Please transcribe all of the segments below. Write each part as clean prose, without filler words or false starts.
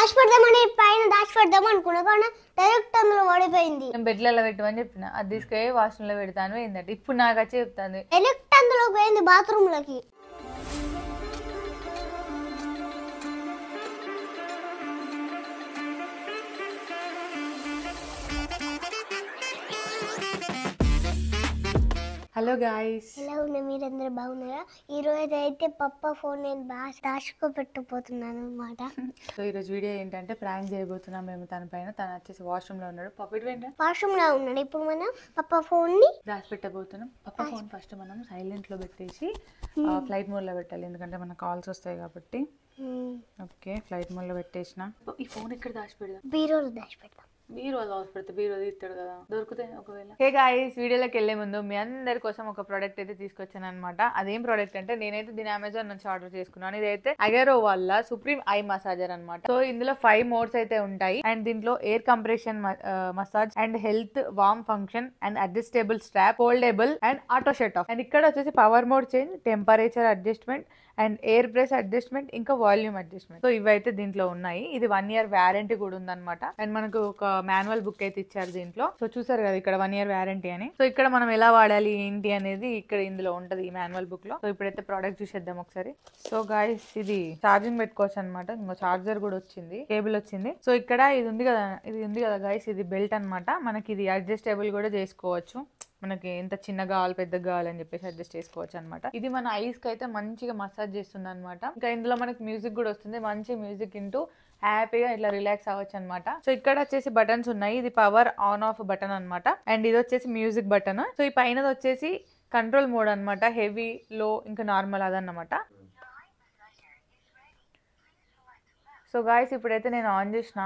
దాచిపెడదామని పైన దాచిపెడదాం అనుకున్నా కానీ డైరెక్ట్ అందులో పడిపోయింది. నేను బెడ్లలో పెట్టమని చెప్పిన, అది తీసుకొని వాష్రూమ్లో పెడతాను ఏంటంటే ఇప్పుడు నాకు వచ్చి చెప్తాను డైరెక్ట్ అందులో పోయింది బాత్రూమ్ లోకి. హలో గాయ్స్, ఎలా ఉన్నా మీరందరూ బాగున్నారా? ఈ రోజు అయితే పప్ప ఫోన్ నేను దాచుకోబెట్టబోతున్నాను అనమాట. సో ఈరోజు వీడియో ఏంటంటే ప్రాంక్ చేయబోతున్నాం మేము తన పైన. తను వచ్చేసి వాష్రూమ్ లో ఉన్నాడు, పప్పిటి వెంట వాష్రూమ్ లో ఉన్నాడు. ఇప్పుడు మనం పప్ప ఫోన్ ని దాచిపెట్టబోతున్నాం. పప్ప ఫోన్ ఫస్ట్ మనం సైలెంట్ లో పెట్టేసి ఫ్లైట్ మోడ్ లో పెట్టాలి, ఎందుకంటే మనకు కాల్స్ వస్తాయి కాబట్టి. ఓకే, ఫ్లైట్ మోడ్ లో పెట్టేసిన. ఈ ఫోన్ ఇక్కడ దాచిపెడదాం, బీరోలో దాచిపెడతాం. బీరో దాచిపెడితే బీరో తీస్తాడు కదా, దొరికితే ఒకవేళ. హే గాయ్స్, వీడియోలోకి వెళ్ళే ముందు మీ అందరి కోసం ఒక ప్రోడక్ట్ అయితే తీసుకొచ్చాను అనమాట. అదేం ప్రోడక్ట్ అంటే నేనైతే దీని అమెజాన్ నుంచి ఆర్డర్ చేసుకున్నాను. ఇదైతే అగరో వాళ్ళ సుప్రీం ఐ మసాజర్ అనమాట. సో ఇందులో 5 మోడ్స్ అయితే ఉంటాయి. అండ్ దీంట్లో air compression massage and health warm function and adjustable strap, foldable and auto shut off. And ఇక్కడ వచ్చేసి power mode change, temperature adjustment and air press adjustment, ఇంకా volume adjustment. So ఇవైతే దీంట్లో ఉన్నాయి. ఇది 1 year వ్యారంటీ కూడా ఉందన్నమాట. అండ్ మనకు ఒక మాన్యువల్ బుక్ అయితే ఇచ్చారు దీంట్లో. సో చూసారు కదా ఇక్కడ 1 year వ్యారంటీ అని. సో ఇక్కడ మనం ఎలా వాడాలి ఏంటి అనేది ఇక్కడ ఇందులో ఉంటది ఈ మాన్యువల్ బుక్ లో. సో ఇప్పుడైతే ప్రోడక్ట్ చూసేద్దాం ఒకసారి. సో గాయ్స్, ఇది ఛార్జింగ్ పెట్టుకోవచ్చు అనమాట. ఇంకో చార్జర్ కూడా వచ్చింది, కేబుల్ వచ్చింది. సో ఇక్కడ ఇది ఉంది కదా గాయ్స్, ఇది బెల్ట్ అనమాట. మనకి ఇది అడ్జస్టబుల్ కూడా చేసుకోవచ్చు, మనకి ఎంత చిన్నగా కావాలి పెద్దగా కావాలని చెప్పేసి అడ్జస్ట్ చేసుకోవచ్చు అనమాట. ఇది మన ఐస్ కి అయితే మంచిగా మసాజ్ చేస్తుంది అనమాట. ఇంకా ఇందులో మనకి మ్యూజిక్ కూడా వస్తుంది, మంచి మ్యూజిక్ వింటూ హ్యాపీగా ఇట్లా రిలాక్స్ అవ్వచ్చు అనమాట. సో ఇక్కడ వచ్చేసి బటన్స్ ఉన్నాయి. ఇది పవర్ ఆన్ ఆఫ్ బటన్ అనమాట. అండ్ ఇది వచ్చేసి మ్యూజిక్ బటన్. సో ఈ పైనది వచ్చేసి కంట్రోల్ మోడ్ అనమాట, హెవీ, లో, ఇంకా నార్మల్ అదన్నమాట. సో గాయస్, ఇప్పుడైతే నేను ఆన్ చేసిన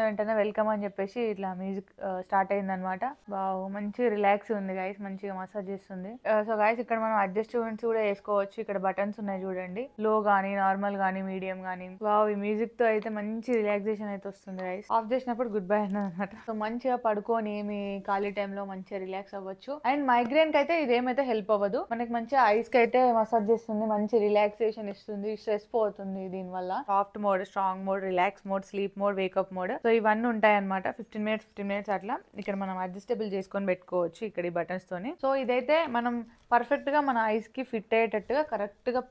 వెంటనే వెల్కమ్ అని చెప్పేసి ఇట్లా మ్యూజిక్ స్టార్ట్ అయింది అనమాట. బాగా మంచి రిలాక్స్ ఉంది గాయస్, మంచిగా మసాజ్ చేస్తుంది. సో గాయస్, ఇక్కడ మనం అడ్జస్ట్మెంట్స్ కూడా వేసుకోవచ్చు. ఇక్కడ బటన్స్ ఉన్నాయి చూడండి, లో గానీ, నార్మల్ గానీ, మీడియం గానీ. ఈ మ్యూజిక్ తో అయితే మంచి రిలాక్సేషన్ అయితే వస్తుంది గాయస్. ఆఫ్ చేసినప్పుడు గుడ్ బై అన్నది అనమాట. సో మంచిగా పడుకొని మీ ఖాళీ టైంలో మంచిగా రిలాక్స్ అవ్వచ్చు. అండ్ మైగ్రేన్ కి అయితే ఇదేమైతే హెల్ప్ అవ్వదు, మనకి మంచిగా ఐస్ కి అయితే మసాజ్ చేస్తుంది, మంచి రిలాక్సేషన్ ఇస్తుంది, స్ట్రెస్ పోతుంది దీని వల్ల. Soft mode, strong mode, relax mode, sleep mode, wake up mode. So ఇవన్నీ ఉంటాయి అనమాట. 15 minutes అట్లా ఇక్కడ మనం అడ్జస్టబుల్ చేసుకొని పెట్టుకోవచ్చు ఇక్కడ ఈ బటన్స్ తోని. సో ఇదైతే మనం పర్ఫెక్ట్ గా మన ఐస్ కి ఫిట్ అయ్యేటట్టుగా కరెక్ట్ గా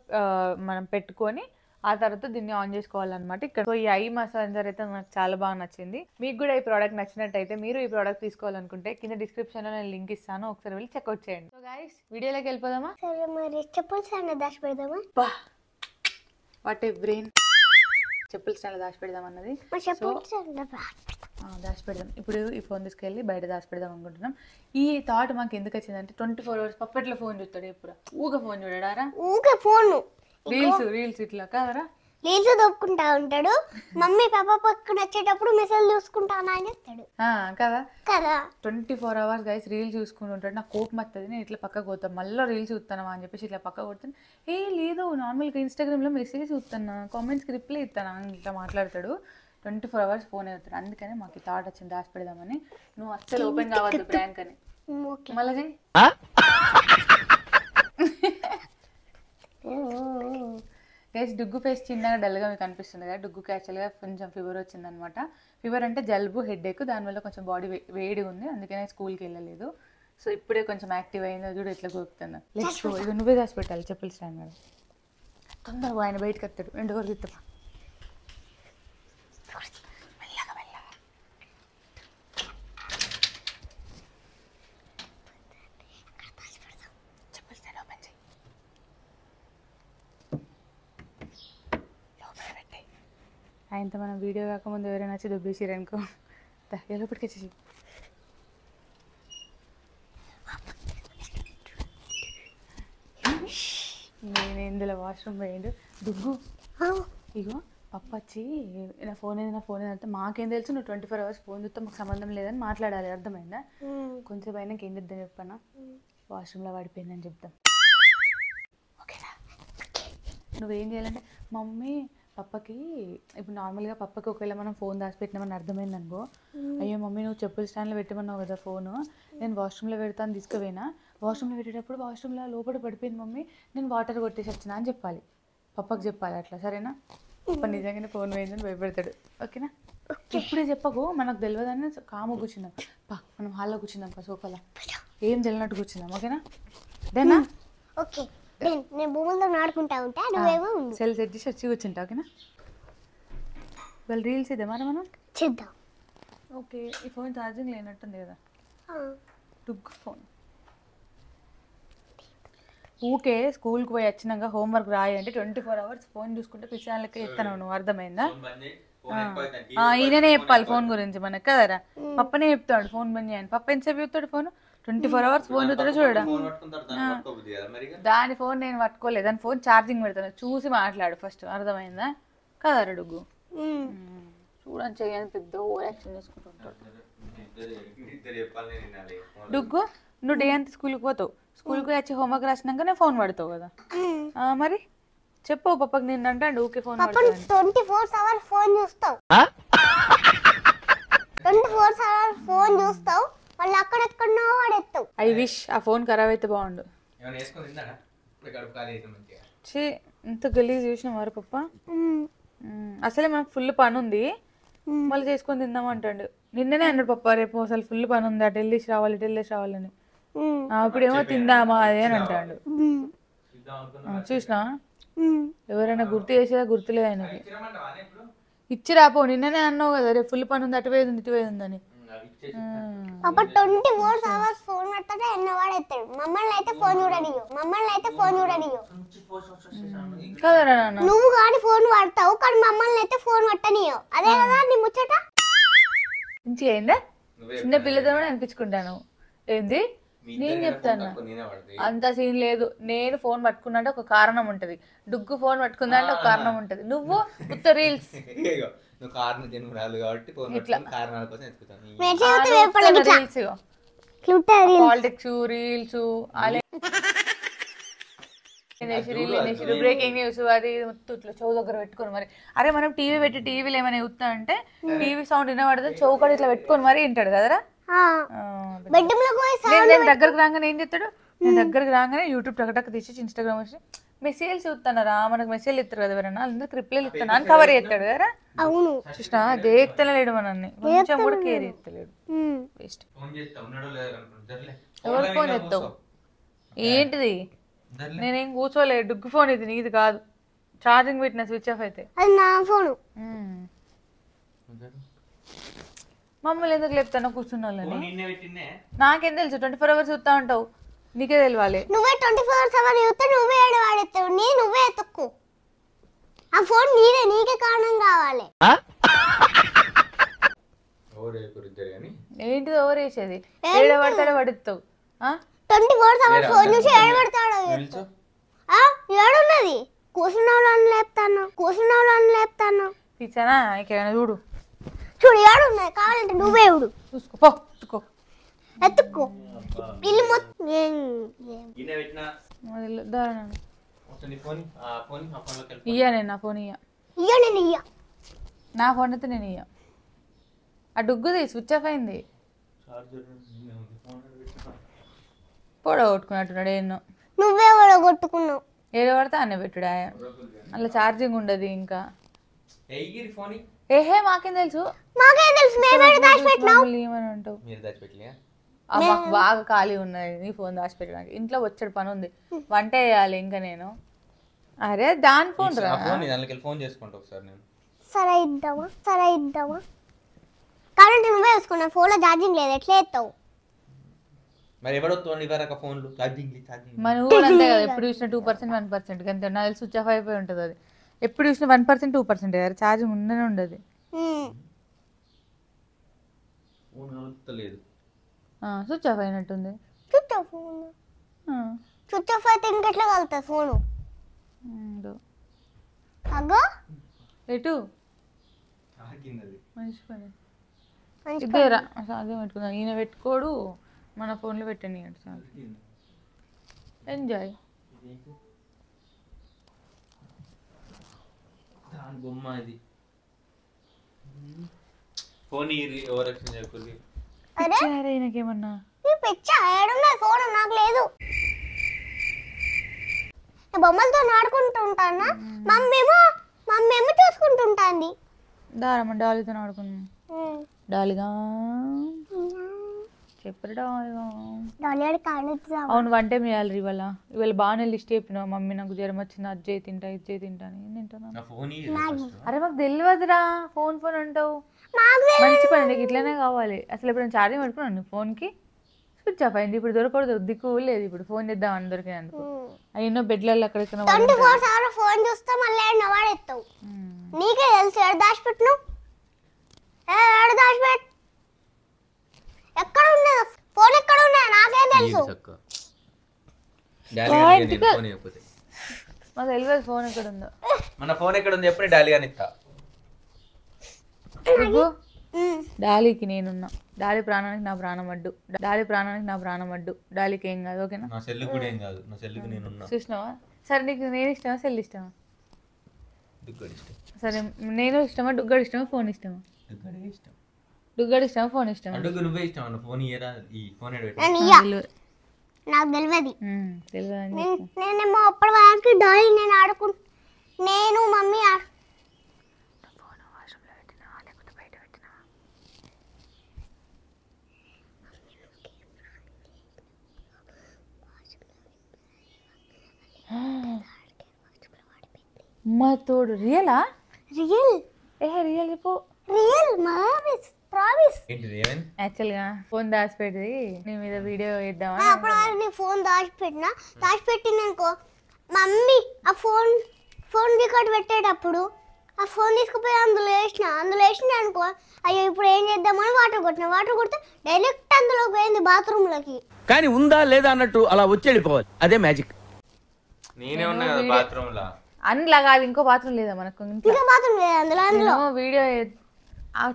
మనం పెట్టుకొని ఆ తర్వాత దీన్ని ఆన్ చేసుకోవాలన్నమాట ఇక్కడ. సో ఈ ఐ మసాజర్ అయితే నాకు చాలా బాగా నచ్చింది. మీకు కూడా ఈ ప్రోడక్ట్ నచ్చినట్టయితే మీరు ఈ ప్రోడక్ట్ తీసుకోవాలనుకుంటే కింద డిస్క్రిప్షన్ లో నేను లింక్ ఇస్తాను, ఒకసారి వెళ్ళి చెక్అవుట్ చేయండి. సో గైస్, వీడియోలోకి వెళ్ళిపోదామా? సరే, మరి చెప్పుల్స్ అన్న దాచిపెడదామా? What a brain. చెప్పుల స్టాండ్ దాచిపెడదాం అన్నది, దాచిపెడదాం. ఇప్పుడు ఈ ఫోన్ తీసుకెళ్ళి బయట దాచిపెడదాం అనుకుంటున్నాం. ఈ థాట్ మాకు ఎందుకు వచ్చిందంటే 24 hours పప్పెట్లో ఫోన్ చూస్తాడు, ఎప్పుడు ఊగా ఫోన్ చూడడారా, ఊగా ఫోన్ రీల్స్ ఇట్లా కాదరా, రీల్స్ దొక్కుంటా ఉంటాడు. మమ్మీ పాప పక్కన వచ్చేటప్పుడు మెసేజ్ చూసుకుంటానా అని చెప్తాడు కదా కదా. 24 hours గైస్ రీల్స్ చూసుకుంటూ ఉంటాడు. నాకు కోపం వస్తుంది, నేను ఇట్లా పక్కకు పోతాను, మళ్ళీ రీల్స్ చూస్తానా అని చెప్పేసి ఇట్లా పక్కకు కొడుతాను. లేదు నార్మల్గా ఇన్స్టాగ్రామ్లో మెసేజ్ చూస్తాను, కామెంట్స్కి రిప్లై ఇస్తాను అని ఇట్లా మాట్లాడతాడు. 24 hours ఫోన్ అవుతాడు. అందుకని మాకు థాట్ వచ్చింది దాచిపెడదామని. నువ్వు అస్సలు ఓపెన్ కావద్దు ప్రాంక్ అని. మళ్ళీ గైస్, డుగ్గు ఫేస్ చిన్నగా డల్గా మీకు అనిపిస్తుంది కదా. డుగ్గుకి యాక్చువల్గా కొంచెం ఫీవర్ వచ్చిందనమాట. ఫీవర్ అంటే జలుబు, హెడేక్, దానివల్ల కొంచెం బాడీ వేడి ఉంది, అందుకనే స్కూల్కి వెళ్ళలేదు. సో ఇప్పుడే కొంచెం యాక్టివ్ అయిందో చూడు ఎట్లా గోపుతున్నా. Let's go. ఇక నువ్వే దాచి పెట్టాలి చెప్పులు స్టాండ్ మీద. తొందరగా ఆయన బయటకు వస్తాడు, ఎండువరకు ఇస్తా. మెల్లగా మెల్లగా. చెప్పులు స్టాండ్ ఓపెన్ చేయి, లోపల పెట్టాయి. ఆయనతో మనం వీడియో కాకముందు ఎవరైనా వచ్చి దుబ్బేసిరనుకో, లోపలికి వచ్చేసి నేను ఇందులో వాష్రూమ్ పోయిండు. దుగ్గు ఇగో పప్ప వచ్చి నా ఫోన్ ఏదంటే మాకేం తెలుసు, నువ్వు 24 hours ఫోన్ చూస్తే మాకు సంబంధం లేదని మాట్లాడాలి, అర్థమైందా? కొంచెం అయినాక ఏం చెప్తాం చెప్పన్నా, వాష్రూమ్లో పడిపోయిందని చెప్తాం, ఓకేనా? నువ్వేం చేయాలంటే, మమ్మీ పప్పకి ఇప్పుడు నార్మల్గా పప్పకి ఒకవేళ మనం ఫోన్ దాచిపెట్టినామని అర్థమైంది అనుకో, అయ్యో మమ్మీ నువ్వు చెప్పుల స్టాండ్లో పెట్టమన్నావు కదా ఫోను, నేను వాష్రూమ్లో పెడతాను తీసుకుపోయినా, వాష్రూమ్లో పెట్టేటప్పుడు వాష్రూమ్లో లోపల పడిపోయింది మమ్మీ, నేను వాటర్ కొట్టేసి వచ్చినా అని చెప్పాలి, పప్పకి చెప్పాలి అట్లా, సరేనా? పప్ప నిజంగానే ఫోన్ పోయిందని భయపెడతాడు. ఓకేనా? ఇప్పుడే చెప్పకు, మనకు తెలియదని కాము కూర్చుందాం. మనం హాల్లో కూర్చుందాం, సోఫాలో ఏం తెలియనట్టు కూర్చుందాం. ఓకేనా? దేనా? ఓకే, నేను భూములతో ఆడుకుంటా ఉంటా, నువ్వేమో సెల్ సెట్ చేసి వచ్చి కూర్చుంటా. ఓకేనా? వాళ్ళు రీల్స్ ఇద్దాం మనం చేద్దాం. ఓకే, ఈ ఫోన్ ఛార్జింగ్ లేనట్టుంది కదా. డుగ్ ఫోన్. ఊకే స్కూల్కి పోయి వచ్చినాక హోంవర్క్ రాయి అంటే 24 hours ఫోన్ చూసుకుంటే పిచ్చాలకి ఎత్తాను. నువ్వు అర్థమైందా? ఈయననే చెప్పాలి ఫోన్ గురించి మనకు కదరా. పప్పనే చెప్తాడు ఫోన్ బంద్ చేయని. పప్ప ఎంతసేపు చెప్తాడు ఫోన్? 24 hours ఫోన్ చూస్తాడు. చూడడా దాని ఫోన్ నేను పట్టుకోలేదు, దాని ఫోన్ ఛార్జింగ్ పెడతాను. చూసి మాట్లాడు ఫస్ట్, అర్థమైందా కదరా డుగ్గు? చూడని చెయ్యని పెద్ద ఓవర్ యాక్షన్ చేసుకుంటుంటాడు డుగ్గు. నువ్వు డే అంతా స్కూల్కి పోతావు, స్కూల్కి వచ్చి హోంవర్క్ రాసినాక నేను ఫోన్ పడతావు కదా. మరి చెప్పు పప్పకి నేను అంటాడు ఊకే ఫోన్ 24 hours ఫోన్ చూస్తావు, 24 hours ఫోన్ చూస్తావు, మళ్ళీ అక్కడెక్కడో వాడేస్తావు. ఐ విష్ ఆ ఫోన్ ఖరాబ్ అయితే బాగుండు. ఇంత గలీజ్ చూసిన వారు పప్ప. అసలే మనకు ఫుల్ పని ఉంది, మళ్ళీ చేసుకొని తిందాం అంటాడు. నిన్ననే అన్నాడు పప్ప రేపు అసలు ఫుల్ పని ఉంది, అటు వెళ్ళేసి రావాలి ఇటు వెళ్ళేసి రావాలని. ఇప్పుడేమో తిందామా అదే అని అంటాడు. చూసినా ఎవరైనా గుర్తు చేసేదా? గుర్తులేదు ఆయనకి. ఇచ్చి రాపో, నిన్ననే అన్నావు కదా రేపు ఫుల్ పని ఉంది, అటు వేది ఉంది ఇటు వేది ఉందని. 24 hours ఫోన్ పడతాడు, ఎన్న వాడేస్తాడు. మమ్మల్ని అయితే ఫోన్ చూడనియో, కదరా నాన్న. నువ్వు కానీ ఫోన్ వాడతావు కానీ మమ్మల్ని అయితే ఫోన్ పట్టనియో. అదే కదా నీ ముచ్చట. మంచిగా అయిందా? చిన్న పిల్లతో కూడా అనిపించుకుంటాను. ఏంది నేను చెప్తాను, అంత సీన్ లేదు. నేను ఫోన్ పట్టుకున్నా అంటే ఒక కారణం ఉంటది, డుగ్గు ఫోన్ పట్టుకుందా అంటే ఒక కారణం ఉంటది. నువ్వు ఉత్త reels politics reels breaking news అది మొత్తం ఇట్లా చెవు దగ్గర పెట్టుకొని మరి. అరే మనం టీవీ పెట్టి టీవీలో ఏమైనా చూస్తా అంటే టీవీ సౌండ్ వినబడదు, చౌకడ ఇట్లా పెట్టుకొని మరి వింటాడు కదరా. నేను దగ్గరకు రాగానే ఏం చెప్తాడు, నేను దగ్గరకు రాగానే యూట్యూబ్ టక్ తీసేసి ఇన్స్టాగ్రామ్ వచ్చి మెసేజ్ చూస్తానరా, మనకు మెసేజ్ ఇస్తారు కదా ఎవరైనా, అందరికి రిప్లైలు ఇస్తాను అని కవర్ చేస్తాడు కదా. అవును చూసినా దేక్తలేడు మనల్ని, కొంచెం కూడా కేర్ చేస్తలేడు. వేస్ట్. ఎవరు ఫోన్ ఎత్తావు? ఏంటిది? నేనేం కూర్చోలేదు, డుగ్గు ఫోన్ ఇది, నీది కాదు. ఛార్జింగ్ పెట్టిన స్విచ్ ఆఫ్ అయితే. మమ్మల్ని ఎందుకు లేపుతాను కూర్చున్న వాళ్ళని? నాకేం తెలుసు? 24 hours చూస్తా ఉంటావు, నీకే తెలియాలి. నువ్వే 24 hours చూస్తే నువ్వే వాడేస్తావు, నువ్వే ఎత్తుక్కు. ఆ ఫోన్ నీకే కారణం కావాలి. ఏంటిది ఓవర్ వేసేది? ఏడ పడతాడో పడుతావు. 24 hours ఫోన్ చూసి ఏడబడతాడు. ఏడున్నది? కూర్చున్న వాళ్ళని లేపుతాను. తీసానా ఇంకేమైనా చూడు ఏడున్నది కావాలంటే నువ్వే చూడు. చూసుకో ఎత్తుక్కో. ఇల్లు మొత్తం ఇయ్యా నేను నా ఫోన్ ఇయ్యా. నా ఫోన్ అయితే నేను ఇయ్యా. ఆ డుగ్గుది స్విచ్ ఆఫ్ అయింది, పొడగొట్టుకున్నట్టున్నాడు. ఎన్నో నువ్వే పొడగొట్టుకున్నావు. ఏదో పడితే అన్న పెట్టుడా, అలా ఛార్జింగ్ ఉండదు ఇంకా. ఏహే మాకేం తెలుసు, ఏమని అంటావు? మాకు బాగా ఖాళీ ఉన్నది నీ ఫోన్ దాచిపెట్టడానికి. ఇంట్లో వచ్చాడు పని ఉంది, వంట వేయాలి ఇంకా నేను. అరే దాని ఫోన్ రా, ఫోన్ చేసుకుంటా ఒకసారి నేను. సరే ఇద్దామా కాబట్టి నువ్వే వేసుకున్నా. ఫోన్ లో ఛార్జింగ్ లేదు, ఎట్లా ఎత్తావు? మరి ఎవడొస్తుంది ఇవరక ఫోన్లు ఛార్జింగ్ మన ఊరు అంతే కదా, ఎప్పుడు చూసినా 2% 1% అంతే. నాకు స్విచ్ ఆఫ్ అయిపోయి ఉంటుంది అది. ఎప్పుడు చూసినా 1% 2% ఛార్జింగ్ ఉండనే ఉండదు. స్విచ్ ఆఫ్ అయినట్టుంది. స్విచ్ ఆఫ్ అయితే ఇంకెట్లా కలుగుతుంది ఫోను? అగ్గో ఎటు మంచి పని ఇద్దరా సాధ్యం పెట్టుకుందాం. ఈయన పెట్టుకోడు, మన ఫోన్లో పెట్టండి అంటే చాలు. ఎంజాయ్. బొమ్మ ఇది ఫోన్ ఓవరాక్షన్ చేయకూడదు. అరే నాకేమన్నా ఫోన్ నాకు లేదు, బొమ్మలతో ఆడుకుంటూ ఉంటానా. మమ్మేమో మా మమ్మీ ఏమో చూసుకుంటుంటాంది. దారమ్మ డాలీతో ఆడుకున్నాం. డాలిగా చెప్పరు డాలిగా. అవును వన్ టైం చేయాలి ఇవాళ. ఇవాళ బాగానే లిస్ట్ చెప్పినావు మమ్మీ నాకు జ్వరం వచ్చింది అది చేయి తింటా ఇది చేయి తింటా అని. ఏం తింటాను? అరే మాకు తెలియదురా. ఫోన్ అంటావు మంచి పని. నీకు ఇట్లనే కావాలి. అసలు ఎప్పుడైనా ఛార్జింగ్ పెట్టుకున్నాను ఫోన్కి స్విచ్ ఆఫ్ అయింది. ఇప్పుడు దొరకదు దిక్కు లేదు. ఇప్పుడు ఫోన్ చేద్దామని దొరికినందుకు అయినో బెడ్లలో అక్కడికి ఫోన్ చూస్తే మళ్ళీ వాడేస్తావు. నీకే తెలుసు ఎక్కడ దాచిపెట్టు. ఎక్కడ ఉన్నది ఫోన్? ఎక్కడ ఉన్నది నాకేం తెలుసు. మాకు తెలియదు ఫోన్ ఎక్కడ ఉందో. మన ఫోన్ ఎక్కడ ఉంది ఎప్పుడు డాలీ అని ఇస్తా. డాలీకి నేనున్నా. డాలీ ప్రాణానికి నా ప్రాణం అడ్డు. డాలీ ప్రాణానికి నా ప్రాణం అడ్డు. డాలీకి ఏం కాదు. ఓకేనా? నా సెల్ కూడా ఏం కాదు. నా సెల్కి నేనున్నా. చూసినావా? సరే నీకు నేను ఇష్టమా సెల్ ఇష్టమా? దుగ్గడి ఇష్టం. సరే నేను ఇష్టమా డుగ్గడి ఇష్టమా ఫోన్ ఇష్టమా? దుగ్గడి ఇష్టం. డుగ్గడి ఇష్టమా ఫోన్ ఇష్టమా? అడుగు నువ్వే ఇష్టం. అన్న ఫోన్ ఇయరా. ఈ ఫోన్ నాకు తెలియదు. తెలియదు. నేనేమో అప్పటి వరకు డాలీ నేను నేను మమ్మీ మా తోడు రియలా? రియల్ రియల్ చెప్పు. Real promise. యాక్చువల్గా ఫోన్ దాచిపెట్టి నీ మీద వీడియో వేద్దామా. అప్పుడు నీ ఫోన్ దాచిపెట్టిననుకో మమ్మీ ఆ ఫోన్ రికార్డ్ పెట్టేటప్పుడు ఆ ఫోన్ తీసుకుపోయి అందులో వేసిన అనుకో అయ్యో ఇప్పుడు ఏం చేద్దామని వాటర్ కొడితే డైరెక్ట్ అందులో పోయింది బాత్రూంలోకి. కానీ ఉందా లేదా అన్నట్టు అలా వచ్చి వెళ్ళిపోవాలి. అదే మ్యాజిక్. నేనే ఉన్నా కదా బాత్రూమ్ లో. అందులో కాదు ఇంకో బాత్రూమ్ లేదా మనకు? ఇంకా బాత్రూమ్ లేదా అందులో వీడియో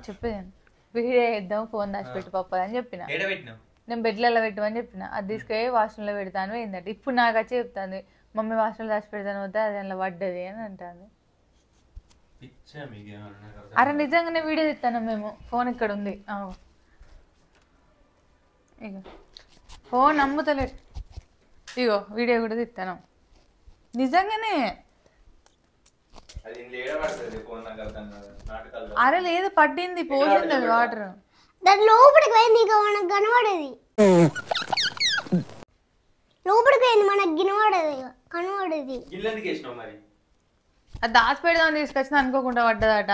చెప్పేదాన్ని. వీడియో వేద్దాం ఫోన్ దాచిపెట్టి పప్పది అని చెప్పిన. నేను బెడ్లలో పెట్టమని చెప్పిన. అది తీసుకొని వాష్రూమ్లో పెడతాను ఏంటంటే ఇప్పుడు నాకు వచ్చి చెప్తాను మమ్మీ వాష్రూమ్లో దాచి పెడతాను వద్దా అది అందులో పడ్డది అని అంటాను. అరే నిజంగానే వీడియో తీస్తాను మేము. ఫోన్ ఇక్కడ ఉంది. ఇగో ఫోన్ నమ్ముతలేదు. ఇగో వీడియో కూడా తీస్తాను నిజంగానే. అరే లేదు పట్టింది పోసింది అది వాటర్. దాని లోపలికి పోయింది ఇంకా మనకు కనబడేది. లోపలికి పోయింది మనకు కనబడేది. అది దాచిపెడదామని తీసుకొచ్చిన అనుకోకుండా పడ్డదట.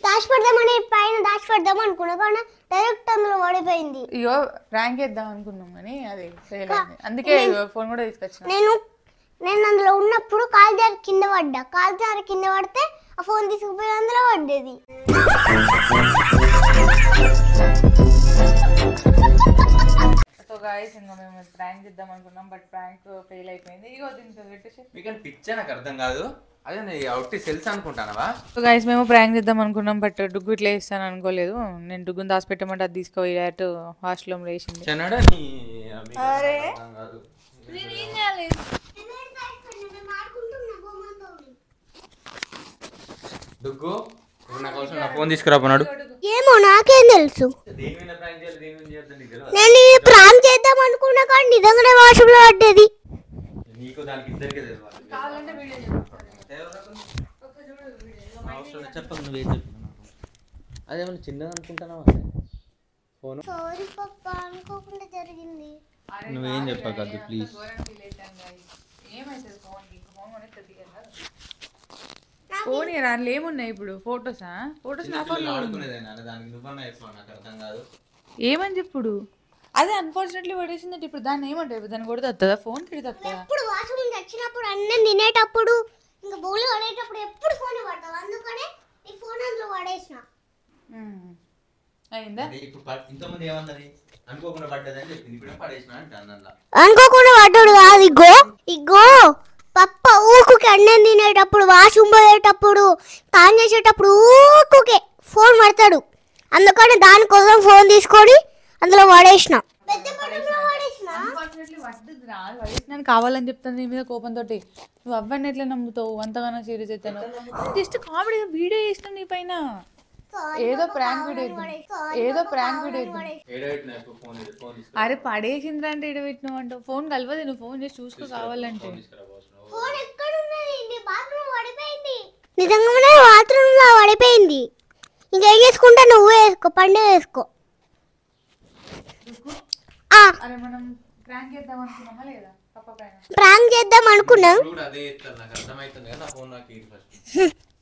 దాచిపెడదామని పైన దాచిపెడదాం అనుకున్నా కానీ డైరెక్ట్ అందులో పడిపోయింది. ఇగో ర్యాంక్ వేద్దాం అనుకున్నాం కానీ అది ఫెయిల్ అయింది. అందుకే ఫోన్ కూడా తీసుకొచ్చిన. నేను అందులో ఉన్నప్పుడు కాలు జారి కింద పడితే ఆ ఫోన్ తీసుకుపోయి అందులో పడ్డేది. సో గైస్ ఇంకా మేము ప్రాంక్ చేద్దాం అనుకున్నాం బట్ ప్రాంక్ ఫెయిల్ అయిపోయింది. ఇగో దీంతో పెట్టేసి మీకు పిచ్చే నాకు అర్థం కాదు. అదే అవుట్ సెల్స్ అనుకుంటానవా? సో గైస్ మేము ప్రాంక్ చేద్దాం అనుకున్నాం బట్ డుగ్గు ఇట్లా వేస్తాను అనుకోలేదు. నేను డుగ్గుని దాచిపెట్టమంటే అది తీసుకుపోయి డైరెక్ట్ హాస్టల్లో వేసింది. డుగ్గు నా కోసం నా ఫోన్ తీసుకురాపోనాడు. ఏమో నాకేం తెలుసు. నేను ప్రాంక్ చేద్దాం అనుకున్నా కానీ నిజంగానే వాష్రూమ్లో పడ్డది. నీకు దానికి ఇద్దరికే తెలియాలి. చెప్పకు నువ్వేం చెప్తున్నావు. అదేమన్నా చిన్నగా అనుకుంటున్నావా ఫోన్? సారీ పప్పా అనుకోకుండా జరిగింది. నువ్వేం చెప్పకద్దు ప్లీజ్. ఫోన్ దాంట్లో ఏమున్నాయి ఇప్పుడు? ఫొటోసా? ఫొటోస్ ఏమని చెప్పుడు? అదే అన్ఫార్చునేట్లీ పడేసిందంటే ఇప్పుడు దాన్ని ఏమంటారు? దాన్ని కొడితే వస్తుందా? ఫోన్ తిడితే వస్తుందా? ఎప్పుడు వాష్రూమ్ వచ్చినప్పుడు అన్నం తినేటప్పుడు ఇంకా బౌల్ పడేటప్పుడు ఎప్పుడు ఫోన్ పడతావు. అందుకనే ఈ ఫోన్ అందులో పడేసిన. అయిందా? ఇంతమంది ఏమన్నది అనుకోకుండా పడ్డదని చెప్పింది. ఇప్పుడు పడేసిన అంటే అనుకోకుండా పడ్డాడు కాదు. ఇగో పప్ప ఊకుకే అన్నం తినేటప్పుడు వాష్రూమ్ పోయేటప్పుడు తాను చేసేటప్పుడు ఊకుకే ఫోన్ పడతాడు. అందుకని దానికోసం ఫోన్ తీసుకొని అందులో పడేసిన. కావాలని చెప్తాను నీ మీద కోపంతో. నువ్వు అవ్వని ఎట్లా నమ్ముతావు? అంతగానో సీరియస్ అవుతాను. జస్ట్ కామెడీ వీడియో చేసిన నీ పైన. ఏదో ప్రాంక్ వీడియో అరే పడేసింద్రా అంటే ఇడబెట్టినావు అంటావు. ఫోన్ కలవదు. నువ్వు ఫోన్ చేసి చూసుకో కావాలంటే. నిజంగానే బాత్రూంలో పడిపోయింది. ఇంకేం చేసుకుంటా నువ్వే వేసుకో, పండుగ వేసుకో. అరే మనం ప్రాంక్ చేద్దాం అనుకున్నామా లేదా పప్ప పైన? ప్రాంక్ చేద్దాం అనుకున్నాం. అదే నాకు అర్థమవుతుంది కదా, నా ఫోన్ నాకు ఇది ఫస్ట్.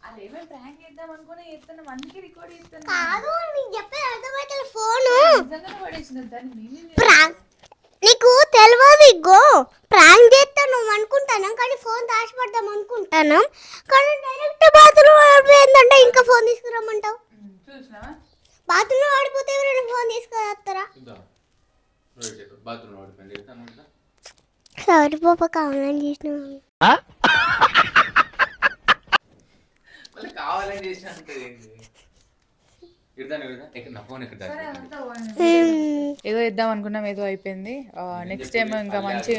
అదేమో ప్రాంక్ చేద్దాం అనుకుని చేస్తున్నాం, అందుకే రికార్డ్ చేస్తున్నాం. కాదు నీకు చెప్పేది అర్థమైతే ఫోను నిజంగానే పడేసిన దాన్ని ప్రాంక్ నీకు తెలియదు. ఇగో ప్రాంక్ చేస్తాను నువ్వు అనుకుంటాను, కానీ ఫోన్ దాచిపడదాం అనుకుంటాను, కానీ డైరెక్ట్ బాత్రూమ్ పడిపోయిందంటే ఇంకా ఫోన్ తీసుకురమ్మంటావు. చూసినావా? బాత్రూమ్ పడిపోతే ఎవరైనా ఫోన్ తీసుకురాస్తారా? బాత్రూమ్ వాడిపోయింది. సారీ పాప, కావాలని చేసిన కావాలని చేసిన నా ఫోన్ ఏదో ఇద్దాం అనుకున్నాం, ఏదో అయిపోయింది. నెక్స్ట్ టైం ఇంకా మంచి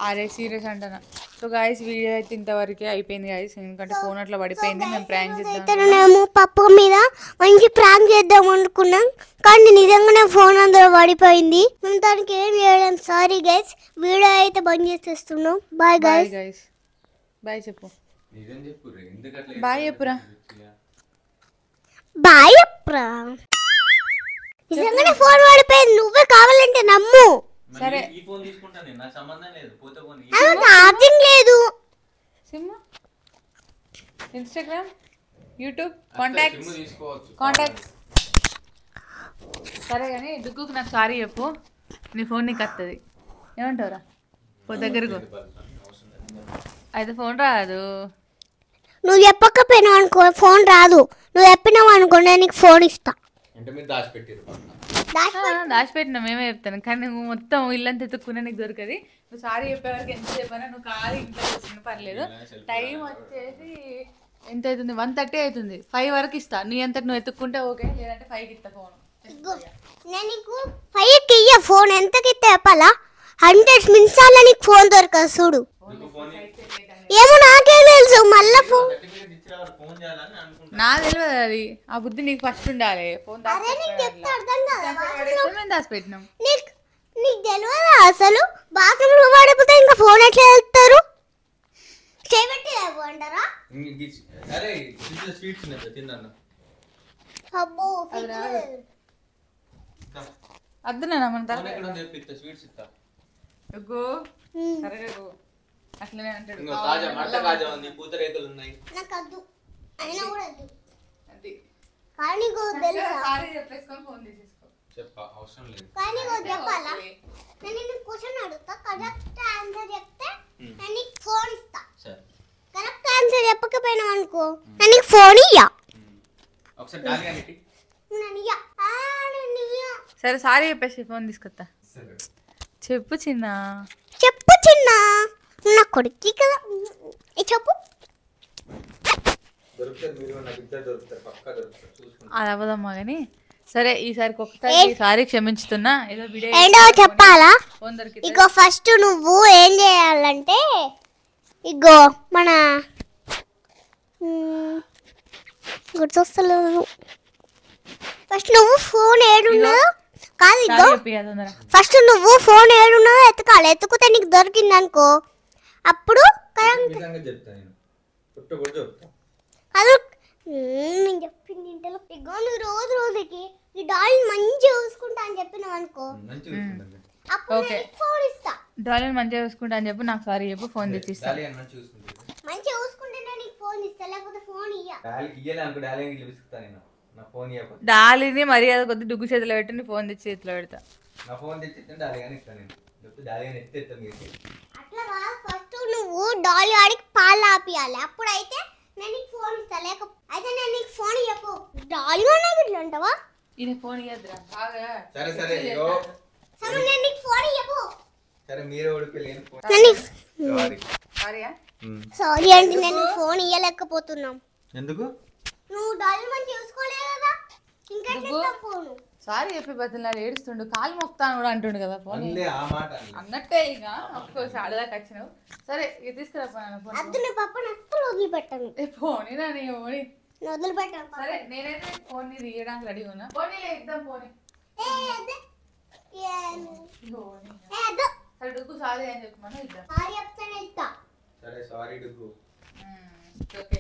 అరే సీరియస్ అంటానా. సో గాయస్ వీడియో అయితే ఇంతవరకే అయిపోయింది గాయస్, ఎందుకంటే ఫోన్ అట్లా పడిపోయింది. మేము ప్రాంక్ చేద్దాం పప్పు మీద మంచి ప్రాంక్ చేద్దాం అనుకున్నాం, కానీ నిజంగానే ఫోన్ అందులో పడిపోయింది. మేము దానికి ఏం చేయలేం. సారీ గైస్, వీడియో అయితే బంద్ చేసేస్తున్నాం. Bye guys. గైస్ బాయ్ చెప్పు. బాయ్ చెప్పురా. బాయ్ అప్రా. నిజంగానే ఫోన్ పడిపోయింది, నువ్వే కావాలంటే నమ్ము. సరే ఈ ఫోన్ తీసుకుంటాను నేను, నాకు సంబంధం లేదు. పోతే ఫోన్ ఛార్జింగ్ లేదు. సిమ్, ఇన్స్టాగ్రామ్, యూట్యూబ్, తీసుకోవచ్చు. కాంటాక్ట్స్. సరే కానీ దుక్కుకు నాకు సారీ చెప్పు, నీ ఫోన్ నీకు వస్తుంది. ఏమంటావురా? పో దగ్గరకు. అయితే ఫోన్ రాదు. నువ్వు చెప్పకపోయినావు అనుకో ఫోన్ రాదు. నువ్వు చెప్పినావు అనుకో నేను నీకు ఫోన్ ఇస్తా. అంటే మీరు దాచిపెట్టారు. దాచిపెట్టినా మేమే చెప్తాను, కానీ నువ్వు మొత్తం ఇల్లంతా ఎత్తుక్కున్నా నీకు దొరకది. నువ్వు సారీ చెప్పేవారికి ఎంత చెప్పానా, నువ్వు ఖాళీ ఇంట్లో కూర్చున్నా పర్లేదు. టైం వచ్చేసి ఎంత అవుతుంది? 1:30 అవుతుంది. 5 వరకు ఇస్తా. నీ అంతటి నువ్వు ఎత్తుక్కుంటే ఓకే, లేదంటే 5కి ఇస్తా ఫోన్. నేను నీకు 5కి ఇయ్య ఫోన్. ఎంతకి ఇస్తే చెప్పాలా? 100 నిమిషాల్లో నీకు ఫోన్ దొరకదు చూడు. ఏమో నాకే తెలుసు. మళ్ళా ఫోన్ నా తెలియదు అది, ఆ బుద్ధి నీకు ఫస్ట్ ఉండాలి. ఫోన్ దాచిపెట్టినాం. నీకు తెలియదా అసలు? బాత్రూమ్ లో పడిపోతే ఇంకా ఫోన్ ఎట్లా వెళ్తారు? చేయబెట్టిరా? అబ్బో అద్దునా మన అట్లనే అంటాడు. నాకు వద్దు, అయినా కూడా వద్దు. కానీ నీకు తెలుసా? కానీ నీకు చెప్పాలా? నేను నీకు క్వశ్చన్ అడుగుతా, కరెక్ట్ ఆన్సర్ చెప్తే నేను నీకు ఫోన్ ఇస్తా. కరెక్ట్ ఆన్సర్ చెప్పకపోయినా అనుకో నేను నీకు ఫోన్ ఇయ్యా. సరే సారీ చెప్పేసి ఫోన్ తీసుకొస్తా. చెప్పు చిన్న, చెప్పు చిన్న, నా కొడుకు కదా. చెప్పు. అది అవ్వదమ్మా కానీ సరే ఈసారికి ఒకసారి క్షమించుతున్నా. ఏదో వీడియో ఏంటో చెప్పాలా? ఫోన్ దొరికింది. ఇగో ఫస్ట్ నువ్వు ఏం చేయాలంటే, ఇగో మన గుర్తొస్తలేదు. ఫస్ట్ నువ్వు ఫోన్ ఏడున్నదో కాదు, ఇగో ఫస్ట్ నువ్వు ఫోన్ ఏడున్నదో ఎత్తుకాలి. ఎత్తుకుతే నీకు దొరికింది అనుకో, అప్పుడు అది నేను చెప్పింది ఇంటలో. ఇగో నువ్వు రోజు రోజుకి ఈ డాల్ మంచిగా చూసుకుంటా అని చెప్పినావు అనుకో, అప్పుడు నేను ఫోన్ ఇస్తా. డాలర్ మంచిగా చూసుకుంటా అని చెప్పు, నాకు సారీ చెప్పు, ఫోన్ తెచ్చిస్తా. మంచిగా చూసుకుంటే నీకు ఫోన్ ఇస్తా, లేకపోతే ఫోన్ ఇయ్యా. డాలీని మర్యాద కొద్ది డుగ్గు చేతిలో పెట్టి నీ ఫోన్ తెచ్చి చేతిలో పెడతా. అట్లా కాదు, ఫస్ట్ నువ్వు డాలీ ఆడికి పాలు ఆపియాలి, అప్పుడైతే నేను నీకు ఫోన్ ఇస్తా. లేకపోతే నేను నీకు ఫోన్ ఇవ్వకు. డాలీ అనేది ఇట్లా అంటావా? ఇది ఫోన్ ఇవ్వద్దురా. సరే నేను నీకు ఫోన్ ఇవ్వకు. సారీ అంటే నేను ఫోన్ ఇవ్వలేకపోతున్నాం. ఎందుకు? నువ్వు డాలీ మంచి చూసుకోలేదు కదా, ఇంకా ఫోన్. సారీ చెప్పి బతులు ఏడుస్తుండు, కాలు మొక్తాను కూడా అంటుండు కదా ఫోన్ అన్నట్టే. ఇక అఫ్కోర్స్ ఆడదాకా వచ్చినావు. సరే ఇక తీసుకురా అద్దు. పప్పని అస్సలు వదిలిపెట్టాను. పోనీ నా నీ పోనీ వదిలిపెట్టాను. సరే నేనైతే ఫోన్ తీయడానికి రెడీ ఉన్నా. పోనీ ఇద్దాం పోనీ. సరే డుగ్గు సారీ అని చెప్పమను ఇద్దాం. సారీ చెప్తానే ఇస్తా. సరే సారీ డుగ్గు. ఓకే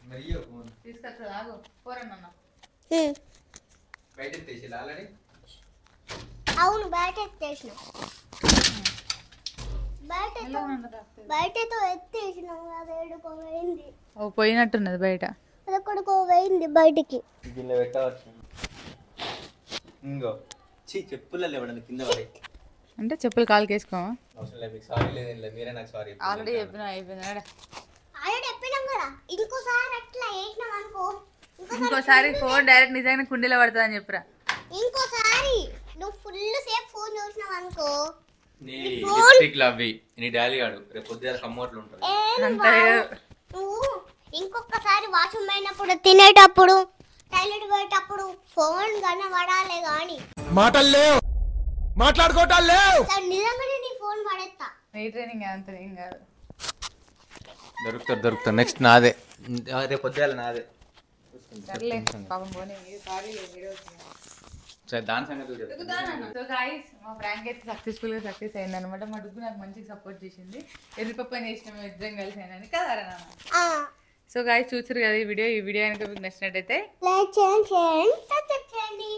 మరి ఫోన్ తీసుకొచ్చా ఆగు పోరన్నా బయట ఎత్తేసి ఆల్రెడీ. అవును బయట ఎత్తేసిన బయటతో ఎత్తేసినాం అది ఏడుకో పోయింది. ఓ పోయినట్టున్నది బయట అది ఎక్కడికో పోయింది బయటికి. దీనిలో పెట్టవచ్చు. ఇంకో చెప్పులలో ఇవ్వడం కింద పడి అంటే చెప్పులు కాలుకి వేసుకోమా? అవసరం లేదు, మీకు సారీ లేదు, మీరే నాకు సారీ. ఆల్రెడీ చెప్పినా అయిపోయింది. ఆల్రెడీ చెప్పినాం కదా, ఇంకోసారి అట్లా వేసినాం అనుకో, ఇంకోసారి ఫోన్ డైరెక్ట్ నిజంగా కుండీలో పడుతుందని చెప్పరా. ఇంకోసారి నువ్వు ఫుల్ సేపు ఫోన్ చూసినావు అనుకో, నీ లిప్స్టిక్ లవ్వి నీ డాలీ గాడు రేపు పొద్దున కమ్మోట్లు ఉంటాడు. నువ్వు ఇంకొకసారి వాష్రూమ్ అయినప్పుడు, తినేటప్పుడు, టాయిలెట్ పోయేటప్పుడు ఫోన్ కనబడాలి కానీ మాటలు లేవు, మాట్లాడుకోవటాలు లేవు. నిజంగానే నీ ఫోన్ పడేస్తా. నీ ట్రైనింగ్ అంత ఏం కాదు. దొరుకుతారు నెక్స్ట్ నాదే, రేపు పొద్దున నాదే. సర్లే పాపం పోనీ సారీ సరే దాని సంగతి సో గాయ్స్ మా ప్రాంక్ అయితే సక్సెస్ అయింది అనమాట. మా డుగ్గు నాకు మంచిగా సపోర్ట్ చేసింది. ఎర్రిపప్పు చేసిన మేము ఇద్దరం కలిసి అయినని కదా నాన్న. సో గాయ్స్ చూసారు కదా ఈ వీడియో కనుక మీకు నచ్చినట్టయితే లైక్ చేయండి, సబ్స్క్రైబ్ చేయండి.